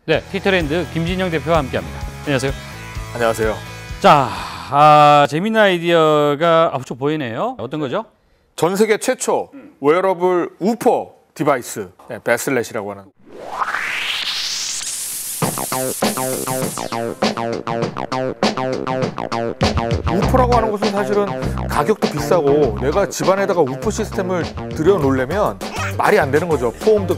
네, 티트렌드 김진영 대표와 함께합니다. 안녕하세요. 안녕하세요. 자, 재미있는 아이디어가 쭉 보이네요. 어떤 거죠? 전 세계 최초 웨어러블 우퍼 디바이스, 베슬렛이라고 하는. 우퍼라고 하는 것은 사실은 가격도 비싸고 내가 집안에다가 우퍼 시스템을 들여놓으려면 말이 안 되는 거죠. 포음도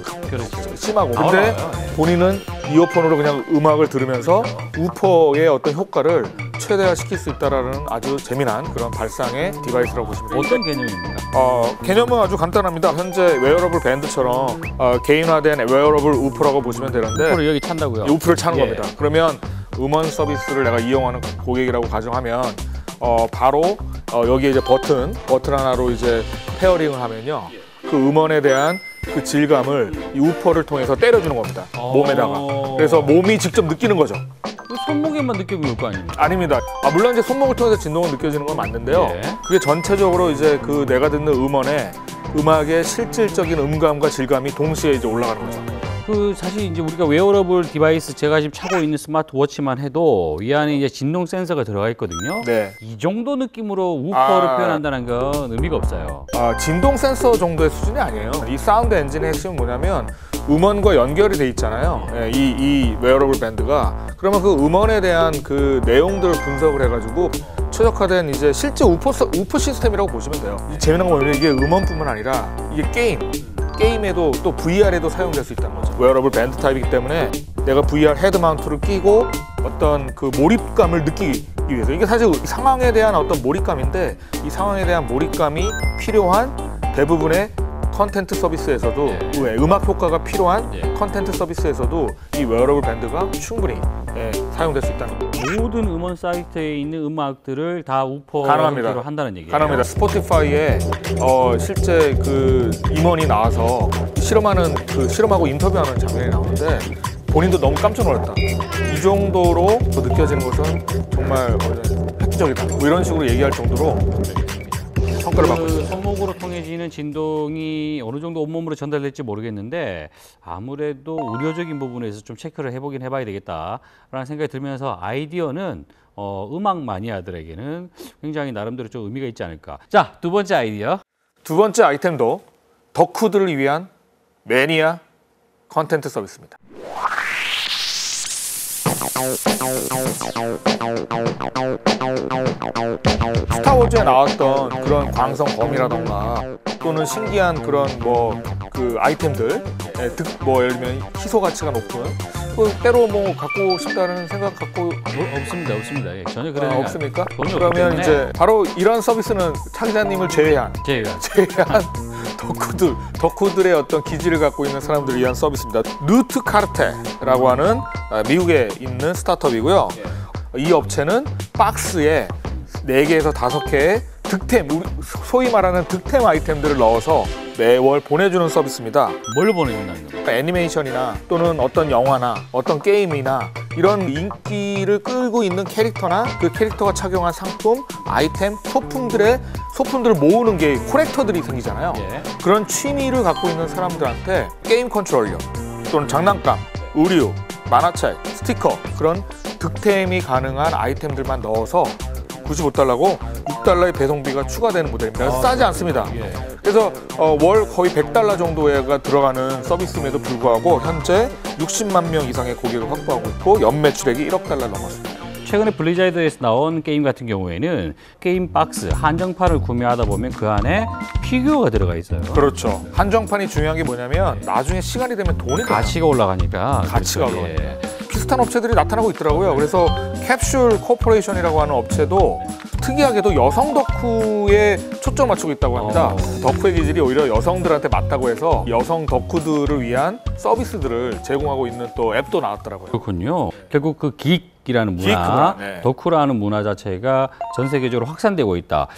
심하고. 근데 본인은 이어폰으로 그냥 음악을 들으면서 우퍼의 어떤 효과를 최대화시킬 수 있다는 아주 재미난 그런 발상의 디바이스라고 보시면 됩니다. 어떤 개념입니까? 개념은 아주 간단합니다. 현재 웨어러블 밴드처럼 개인화된 웨어러블 우퍼라고 보시면 되는데 우퍼를 여기 찬다고요? 우퍼를 차는 겁니다. 그러면 음원 서비스를 내가 이용하는 고객이라고 가정하면 바로 여기에 이제 버튼 하나로 이제 페어링을 하면요. 그 음원에 대한 그 질감을 이 우퍼를 통해서 때려주는 겁니다. 몸에다가. 그래서 몸이 직접 느끼는 거죠. 손목에만 느껴볼 거 아닙니까? 아닙니다. 물론 이제 손목을 통해서 진동을 느껴지는 건 맞는데요. 그게 전체적으로 이제 그 내가 듣는 음원에 음악의 실질적인 음감과 질감이 동시에 이제 올라가는 거죠. 사실 이제 우리가 웨어러블 디바이스 제가 지금 차고 있는 스마트워치만 해도 이 안에 이제 진동 센서가 들어가 있거든요. 네. 이 정도 느낌으로 우퍼를 표현한다는 건 의미가 없어요. 진동 센서 정도의 수준이 아니에요. 이 사운드 엔진의 핵심은 뭐냐면 음원과 연결이 돼 있잖아요. 이 웨어러블 밴드가. 그러면 그 음원에 대한 그 내용들을 분석을 해가지고 최적화된 이제 실제 우퍼 시스템이라고 보시면 돼요. 재미난 건 이게 음원뿐만 아니라 이게 게임에도 또 VR에도 사용될 수 있다는 거죠. 웨어러블 밴드 타입이기 때문에 내가 VR 헤드 마운트를 끼고 어떤 그 몰입감을 느끼기 위해서, 이게 사실 상황에 대한 어떤 몰입감인데 이 상황에 대한 몰입감이 필요한 대부분의 컨텐트 서비스에서도 음악 효과가 필요한 컨텐트 서비스에서도 이 웨어러블 밴드가 충분히 사용될 수 있다는 거죠. 모든 음원 사이트에 있는 음악들을 다 우퍼로 한다는 얘기예요. 가능합니다. 스포티파이에 실제 그 임원이 나와서 실험하고 인터뷰하는 장면이 나오는데 본인도 너무 깜짝 놀랐다. 이 정도로 느껴지는 것은 정말 획기적이다. 뭐 이런 식으로 얘기할 정도로 평가를 받고 있습니다. 손목으로 통해지는 진동이 어느 정도 온몸으로 전달될지 모르겠는데 아무래도 우려적인 부분에서 좀 체크를 해보긴 해봐야 되겠다라는 생각이 들면서 아이디어는 음악 마니아들에게는 굉장히 나름대로 좀 의미가 있지 않을까. 자, 두 번째 아이디어. 두 번째 아이템도 덕후들을 위한 매니아 컨텐트 서비스입니다. 스타워즈에 나왔던 그런 광성검이라던가 또는 신기한 그런 그 아이템들, 예를 들면 희소 가치가 높은, 때로 갖고 싶다는 생각 갖고 없습니다. 예, 전혀 그런 생각 없습니까? 그러면 이제 바로 이런 서비스는 차 기자님을 제외한 덕후들의 어떤 기질을 갖고 있는 사람들을 위한 서비스입니다. 루트 카르테라고 하는 미국에 있는 스타트업이고요. 이 업체는 박스에 4개에서 5개의 득템, 소위 말하는 득템 아이템들을 넣어서 매월 보내주는 서비스입니다. 뭘 보내준다는 거예요? 애니메이션이나 또는 어떤 영화나 어떤 게임이나 이런 인기를 끌고 있는 캐릭터나 그 캐릭터가 착용한 상품, 아이템, 소품들을 모으는 게 콜렉터들이 생기잖아요. 그런 취미를 갖고 있는 사람들한테 게임 컨트롤러 또는 장난감, 의류, 만화책, 스티커, 그런 득템이 가능한 아이템들만 넣어서 95달러고 6달러의 배송비가 추가되는 모델입니다. 싸지 않습니다. 그래서 월 거의 100달러 정도가 들어가는 서비스임에도 불구하고 현재 60만 명 이상의 고객을 확보하고 있고 연매출액이 1억 달러 넘었습니다. 최근에 블리자드에서 나온 게임 같은 경우에는 게임 박스, 한정판을 구매하다 보면 그 안에 피규어가 들어가 있어요. 그렇죠. 한정판이 중요한 게 뭐냐면 나중에 시간이 되면 돈이 가치가 올라가니까. 가치가 올라가니까. 비슷한 업체들이 나타나고 있더라고요. 그래서 캡슐 코퍼레이션이라고 하는 업체도 특이하게도 여성 덕후에 초점을 맞추고 있다고 합니다. 덕후의 기질이 오히려 여성들한테 맞다고 해서 여성 덕후들을 위한 서비스들을 제공하고 있는 또 앱도 나왔더라고요. 그렇군요. 결국 그 기익이라는 문화, 덕후라는 문화 자체가 전 세계적으로 확산되고 있다.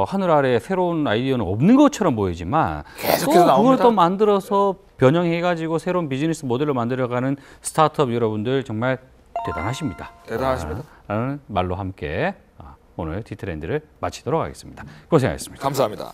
하늘 아래 새로운 아이디어는 없는 것처럼 보이지만 계속해서 또 그걸 나옵니다. 또 만들어서 변형해가지고 새로운 비즈니스 모델을 만들어가는 스타트업 여러분들 정말 대단하십니다. 대단하십니다. 라는 말로 함께 오늘 티트렌드를 마치도록 하겠습니다. 고생하셨습니다. 감사합니다.